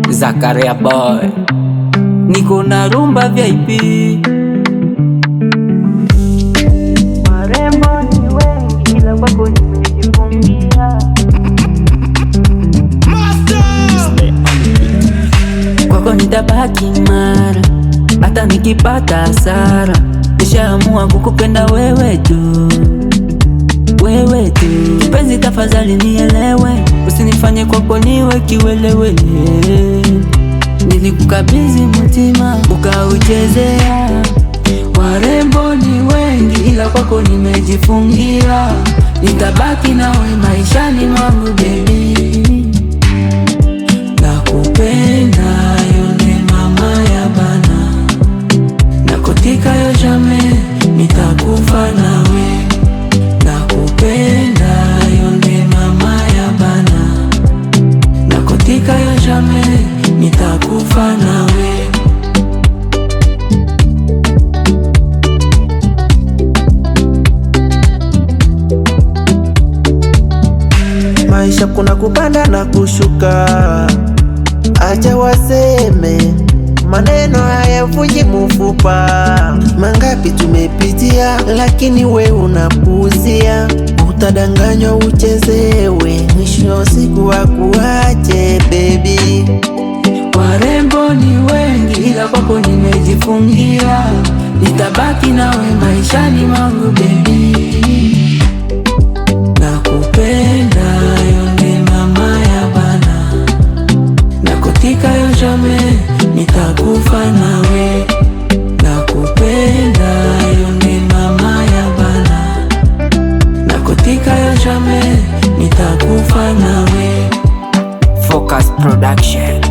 Zakaria boy, niko na rumba VIP. Warembo ni wengi ila kwako nimejifungia. Kwako nitabaki mara, hata nikipata hasara. Nishaamua kukupenda wewe tu, wewe tu. Penzi tafadhali nielewe, usinifanye kwako niwe kiwelewele. Nilikukabidhi mtima ukauchezea. Warembo ni wengi ila kwako nimejifungia. Nitabaki nawe maishani mwangu baby. Nakupenda yone mama ya bana, nakotika yo jamais, nitakufa nawe. Nakupenda yone mama ya bana, nakotika yo jamais, nitakufa nawe. Maisha kuna kupanda na kushuka, acha waseme, maneno hayavunji mfupa. Mangapi tumepitia, lakini we unapuuzia. Utadanganywa uchezewe, mwisho wa siku wakuache baby. Warembo ni wengi ila kwako nimejifungia. Nitabaki nawe maishani mwangu baby. Nakupenda yone mama ya bana, nakotika yo jamais, nitakufa nawe. Nakupenda yone mama ya bana, nakotika yo jamais, nitakufa nawe. Focus Production.